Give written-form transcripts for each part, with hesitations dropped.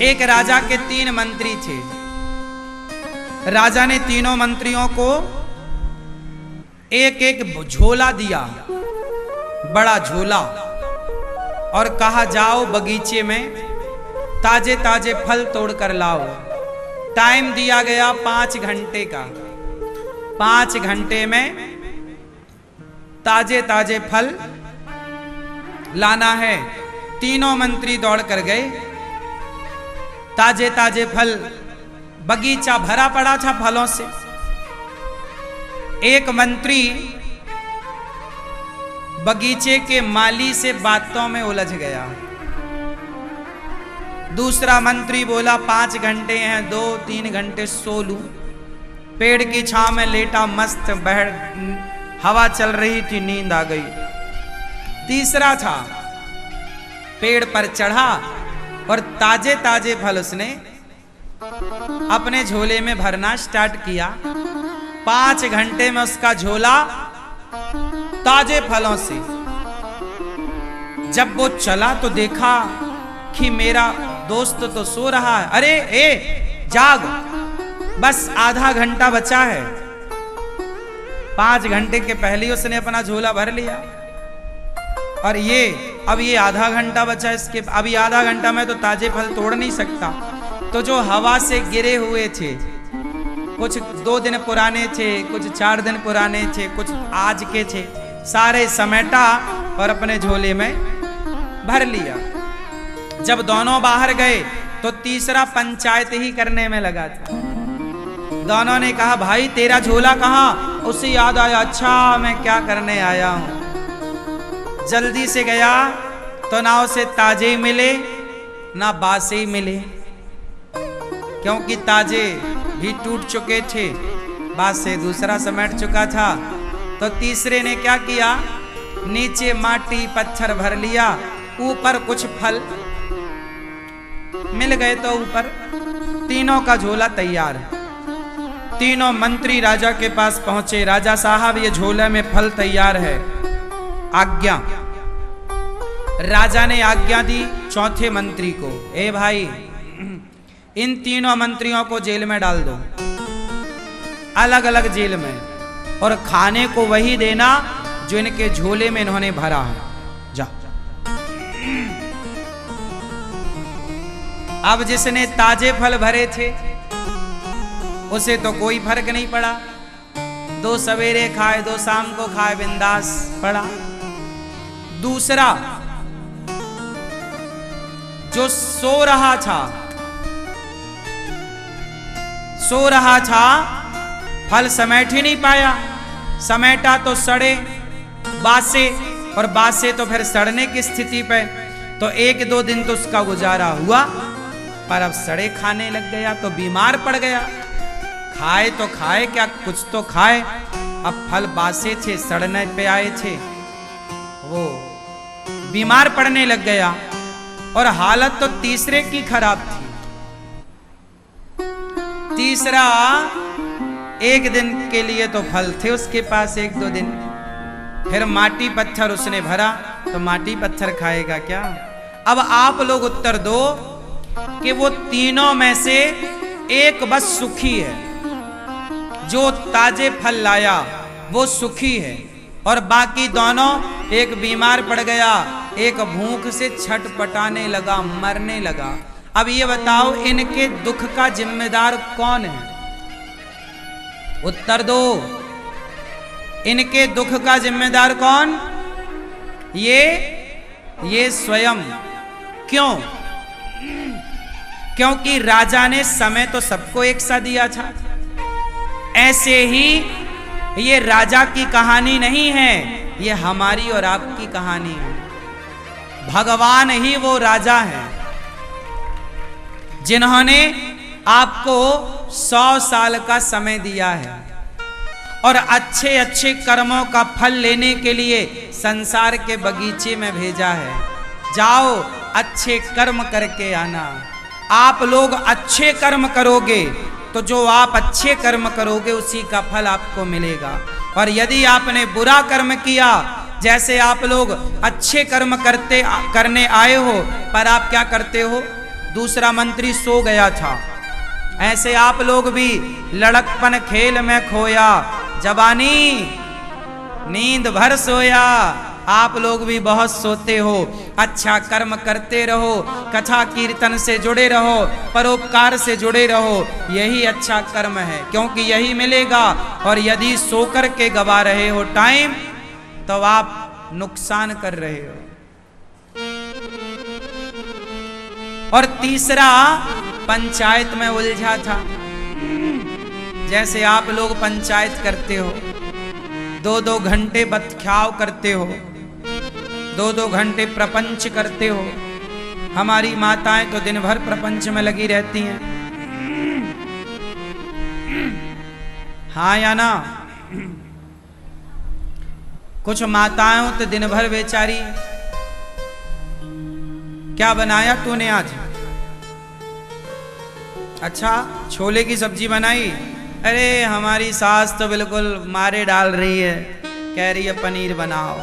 एक राजा के 3 मंत्री थे। राजा ने तीनों मंत्रियों को एक एक झोला दिया, बड़ा झोला, और कहा जाओ बगीचे में ताजे ताजे फल तोड़ कर लाओ। टाइम दिया गया 5 घंटे का। 5 घंटे में ताजे ताजे फल लाना है। तीनों मंत्री दौड़ कर गए। ताजे ताजे फल, बगीचा भरा पड़ा था फलों से। एक मंत्री बगीचे के माली से बातों में उलझ गया। दूसरा मंत्री बोला 5 घंटे हैं, 2-3 घंटे सो लूं। पेड़ की छांव में लेटा, मस्त हवा चल रही थी, नींद आ गई। तीसरा था, पेड़ पर चढ़ा और ताजे ताजे फल उसने अपने झोले में भरना स्टार्ट किया। 5 घंटे में उसका झोला ताजे फलों से। जब वो चला तो देखा कि मेरा दोस्त तो सो रहा है। अरे जाग, बस आधा घंटा बचा है। 5 घंटे के पहले उसने अपना झोला भर लिया, और अब ये आधा घंटा बचा। इसके अभी आधा घंटा में तो ताजे फल तोड़ नहीं सकता। तो जो हवा से गिरे हुए थे, कुछ 2 दिन पुराने थे, कुछ 4 दिन पुराने थे, कुछ आज के थे, सारे समेटा और अपने झोले में भर लिया। जब दोनों बाहर गए तो तीसरा पंचायत ही करने में लगा था। दोनों ने कहा भाई तेरा झोला कहाँ? उसे याद आया, अच्छा मैं क्या करने आया हूं। जल्दी से गया तो ना उसे ताजे मिले ना बासे मिले, क्योंकि ताजे भी टूट चुके थे, बासे दूसरा समेट चुका था। तो तीसरे ने क्या किया, नीचे माटी पत्थर भर लिया, ऊपर कुछ फल मिल गए तो ऊपर। तीनों का झोला तैयार। तीनों मंत्री राजा के पास पहुंचे। राजा साहब ये झोले में फल तैयार है, आज्ञा। राजा ने आज्ञा दी चौथे मंत्री को, ए भाई इन तीनों मंत्रियों को जेल में डाल दो, अलग अलग जेल में, और खाने को वही देना जो इनके झोले में इन्होंने भरा है। जा। अब जिसने ताजे फल भरे थे उसे तो कोई फर्क नहीं पड़ा, 2 सवेरे खाए 2 शाम को खाए, बिंदास पड़ा। दूसरा जो सो रहा था, फल समेट ही नहीं पाया। समेटा तो सड़े बासे, और बासे तो फिर सड़ने की स्थिति पे। तो 1-2 दिन तो उसका गुजारा हुआ, पर अब सड़े खाने लग गया तो बीमार पड़ गया। खाए तो खाए क्या, कुछ तो खाए। अब फल बासे थे, सड़ने पे आए थे, वो बीमार पड़ने लग गया। और हालत तो तीसरे की खराब थी। तीसरा 1 दिन के लिए तो फल थे उसके पास, 1-2 दिन, फिर माटी पत्थर उसने भरा, तो माटी पत्थर खाएगा क्या? अब आप लोग उत्तर दो कि वो तीनों में से एक बस सुखी है, जो ताजे फल लाया वो सुखी है, और बाकी दोनों, एक बीमार पड़ गया, एक भूख से छटपटाने लगा, मरने लगा। अब ये बताओ इनके दुख का जिम्मेदार कौन है? उत्तर दो, इनके दुख का जिम्मेदार कौन? ये स्वयं। क्यों? क्योंकि राजा ने समय तो सबको एक सा दिया था। ऐसे ही ये राजा की कहानी नहीं है, ये हमारी और आपकी कहानी है। भगवान ही वो राजा है जिन्होंने आपको 100 साल का समय दिया है, और अच्छे अच्छे कर्मों का फल लेने के लिए संसार के बगीचे में भेजा है। जाओ अच्छे कर्म करके आना। आप लोग अच्छे कर्म करोगे तो जो आप अच्छे कर्म करोगे उसी का फल आपको मिलेगा। और यदि आपने बुरा कर्म किया, जैसे आप लोग अच्छे कर्म करने आए हो, पर आप क्या करते हो? दूसरा मंत्री सो गया था। ऐसे आप लोग भी लड़कपन खेल में खोया, जवानी नींद भर सोया। आप लोग भी बहुत सोते हो। अच्छा कर्म करते रहो, कथा कीर्तन से जुड़े रहो, परोपकार से जुड़े रहो, यही अच्छा कर्म है, क्योंकि यही मिलेगा। और यदि सोकर के गवा रहे हो टाइम, तो आप नुकसान कर रहे हो। और तीसरा, पंचायत में उलझा था। जैसे आप लोग पंचायत करते हो, 2-2 घंटे बतख्याव करते हो, 2-2 घंटे प्रपंच करते हो। हमारी माताएं तो दिन भर प्रपंच में लगी रहती हैं, हाँ या ना? कुछ माताएं तो दिन भर बेचारी, क्या बनाया तूने आज? अच्छा, छोले की सब्जी बनाई। अरे हमारी सास तो बिल्कुल मारे डाल रही है, कह रही है पनीर बनाओ।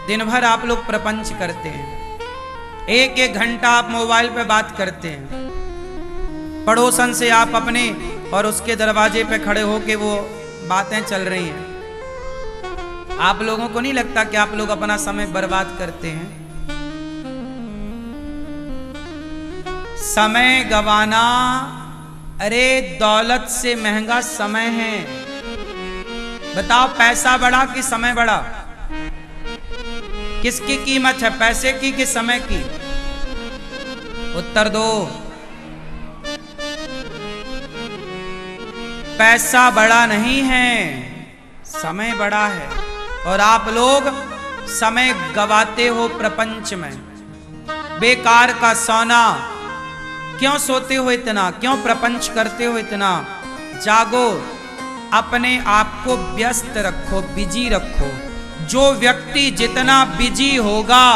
दिन भर आप लोग प्रपंच करते हैं, 1-1 घंटा आप मोबाइल पे बात करते हैं। पड़ोसन से आप अपने और उसके दरवाजे पे खड़े होके वो बातें चल रही हैं। आप लोगों को नहीं लगता कि आप लोग अपना समय बर्बाद करते हैं? समय गवाना, अरे दौलत से महंगा समय है। बताओ, पैसा बड़ा कि समय बड़ा? किसकी कीमत है, पैसे की कि समय की? उत्तर दो। पैसा बड़ा नहीं है, समय बड़ा है। और आप लोग समय गवाते हो प्रपंच में। बेकार का सोना, क्यों सोते हो इतना? क्यों प्रपंच करते हो इतना? जागो, अपने आप को व्यस्त रखो, बिजी रखो। जो व्यक्ति जितना बिजी होगा,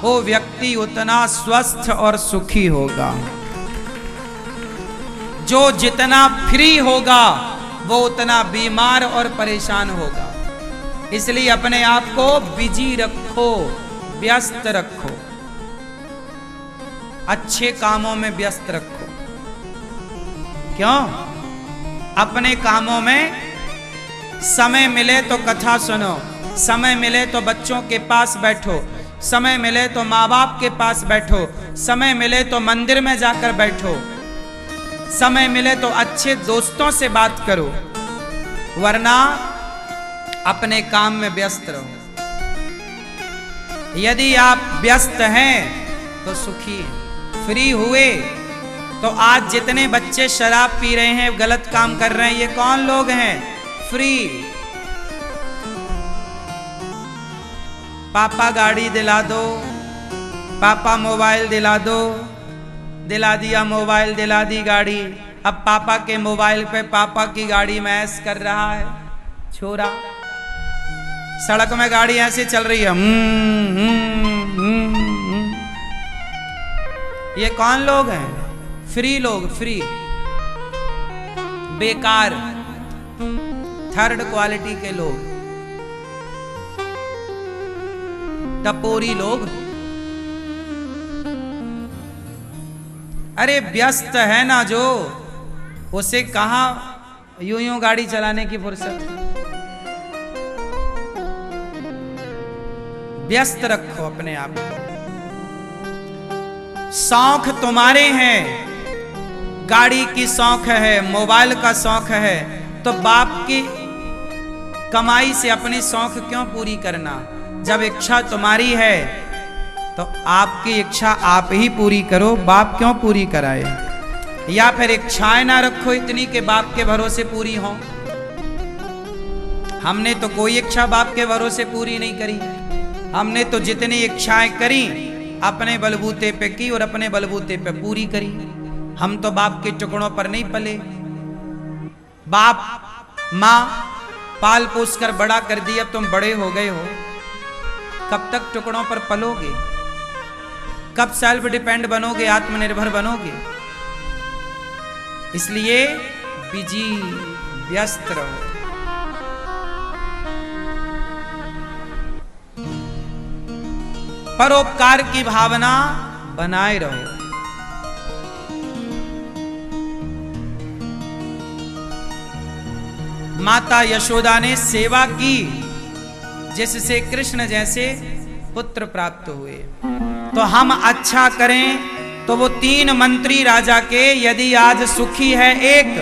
वो व्यक्ति उतना स्वस्थ और सुखी होगा। जो जितना फ्री होगा, वो उतना बीमार और परेशान होगा। इसलिए अपने आप को बिजी रखो, व्यस्त रखो, अच्छे कामों में व्यस्त रखो। क्यों? अपने कामों में समय मिले तो कथा सुनो, समय मिले तो बच्चों के पास बैठो, समय मिले तो माँ बाप के पास बैठो, समय मिले तो मंदिर में जाकर बैठो, समय मिले तो अच्छे दोस्तों से बात करो, वरना अपने काम में व्यस्त रहो। यदि आप व्यस्त हैं तो सुखी हैं। फ्री हुए तो आज जितने बच्चे शराब पी रहे हैं, गलत काम कर रहे हैं, ये कौन लोग हैं? फ्री। पापा गाड़ी दिला दो, पापा मोबाइल दिला दो, दिला दिया मोबाइल, दिला दी गाड़ी। अब पापा के मोबाइल पे पापा की गाड़ी में ऐश कर रहा है छोरा। सड़क में गाड़ी ऐसे चल रही है, ये कौन लोग हैं? फ्री लोग, फ्री, बेकार, थर्ड क्वालिटी के लोग, टपोरी लोग। अरे व्यस्त है ना जो, उसे कहां यूं यूं गाड़ी चलाने की फुर्सत? व्यस्त रखो अपने आप को। शौक तुम्हारे हैं, गाड़ी की शौक है, मोबाइल का शौक है, तो बाप की कमाई से अपनी शौक क्यों पूरी करना? जब इच्छा तुम्हारी है तो आपकी इच्छा आप ही पूरी करो, बाप क्यों पूरी कराए? या फिर इच्छाएं ना रखो इतनी कि बाप के भरोसे पूरी हो। हमने तो कोई इच्छा बाप के भरोसे पूरी नहीं करी। हमने तो जितनी इच्छाएं करी अपने बलबूते पे की और अपने बलबूते पे पूरी करी। हम तो बाप के टुकड़ों पर नहीं पले। बाप माँ पाल पोस कर बड़ा कर दिया, अब तुम बड़े हो गए हो, कब तक टुकड़ों पर पलोगे? कब सेल्फ डिपेंड बनोगे, आत्मनिर्भर बनोगे? इसलिए बिजी, व्यस्त रहो। परोपकार की भावना बनाए रहो। माता यशोदा ने सेवा की, जिससे कृष्ण जैसे पुत्र प्राप्त हुए। तो हम अच्छा करें तो वो 3 मंत्री राजा के यदि आज सुखी है 1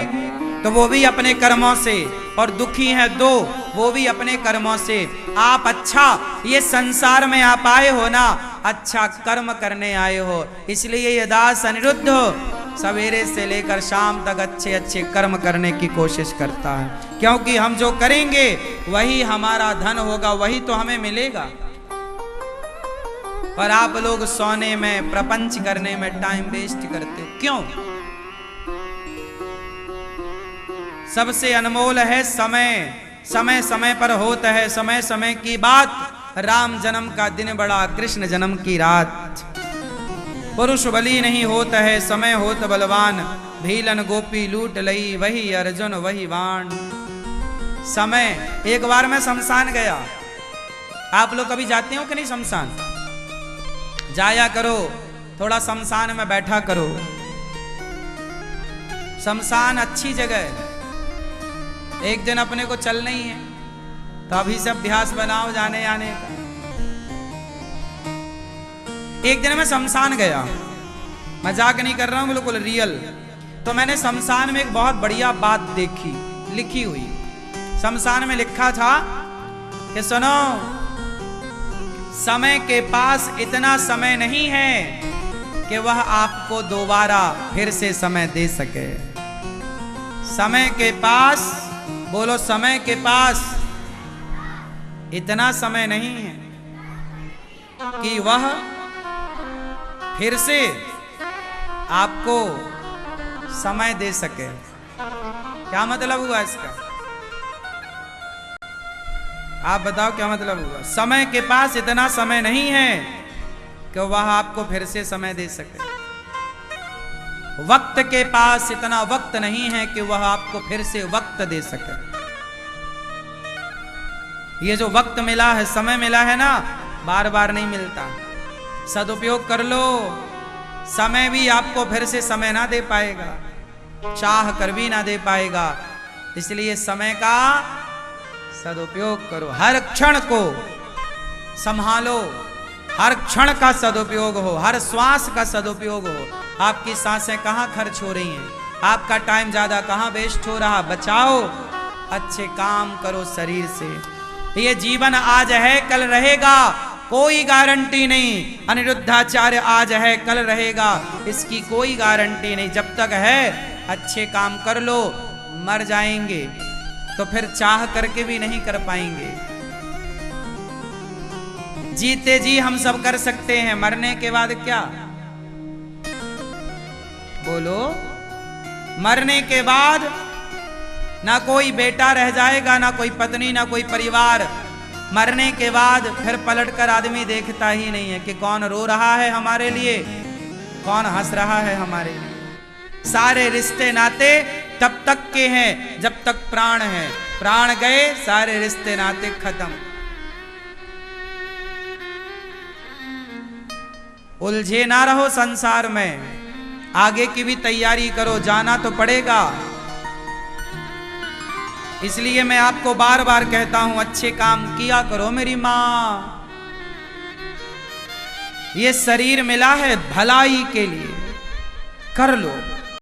तो वो भी अपने कर्मों से, और दुखी है 2 वो भी अपने कर्मों से। आप अच्छा ये संसार में आप आए हो ना, अच्छा कर्म करने आए हो, इसलिए ये दास अनिरुद्ध सवेरे से लेकर शाम तक अच्छे अच्छे कर्म करने की कोशिश करता है, क्योंकि हम जो करेंगे वही हमारा धन होगा, वही तो हमें मिलेगा। पर आप लोग सोने में, प्रपंच करने में टाइम वेस्ट करते हो, क्यों? सबसे अनमोल है समय, समय समय पर होता है, समय समय की बात। राम जन्म का दिन बड़ा, कृष्ण जन्म की रात। पुरुष बली नहीं होता है, समय होत बलवान। भीलन गोपी लूट लई, वही अर्जुन वही बाण। समय। एक बार मैं शमशान गया। आप लोग कभी जाते हो कि नहीं शमशान? जाया करो, थोड़ा शमशान में बैठा करो। शमशान अच्छी जगह है। एक दिन अपने को चलना ही है, तो अभी से अभ्यास बनाओ जाने आने का। एक दिन मैं शमशान गया, मजाक नहीं कर रहा हूं, बिल्कुल रियल। तो मैंने शमशान में एक बहुत बढ़िया बात देखी, लिखी हुई। शमशान में लिखा था कि सुनो, समय के पास इतना समय नहीं है कि वह आपको दोबारा फिर से समय दे सके। समय के पास, बोलो, समय के पास इतना समय नहीं है कि वह फिर से आपको समय दे सके। क्या मतलब हुआ इसका? आप बताओ क्या मतलब हुआ? समय के पास इतना समय नहीं है कि वह आपको फिर से समय दे सके। वक्त के पास इतना वक्त नहीं है कि वह आपको फिर से वक्त दे सके। ये जो वक्त मिला है, समय मिला है ना, बार बार नहीं मिलता। सदुपयोग कर लो। समय भी आपको फिर से समय ना दे पाएगा, चाह कर भी ना दे पाएगा। इसलिए समय का सदुपयोग करो, हर क्षण को संभालो, हर क्षण का सदुपयोग हो, हर श्वास का सदुपयोग हो। आपकी सांसें कहाँ खर्च हो रही हैं, आपका टाइम ज्यादा कहाँ वेस्ट हो रहा, बचाओ, अच्छे काम करो शरीर से। ये जीवन आज है कल रहेगा, कोई गारंटी नहीं। अनिरुद्धाचार्य आज है कल रहेगा, इसकी कोई गारंटी नहीं। जब तक है अच्छे काम कर लो, मर जाएंगे तो फिर चाह करके भी नहीं कर पाएंगे। जीते जी हम सब कर सकते हैं, मरने के बाद क्या? बोलो, मरने के बाद ना कोई बेटा रह जाएगा, ना कोई पत्नी, ना कोई परिवार। मरने के बाद फिर पलटकर आदमी देखता ही नहीं है कि कौन रो रहा है हमारे लिए, कौन हंस रहा है हमारे लिए। सारे रिश्ते नाते तब तक के हैं जब तक प्राण है, प्राण गए सारे रिश्ते नाते खत्म। उलझे ना रहो संसार में, आगे की भी तैयारी करो, जाना तो पड़ेगा। इसलिए मैं आपको बार बार कहता हूं, अच्छे काम किया करो मेरी मां। ये शरीर मिला है भलाई के लिए, कर लो।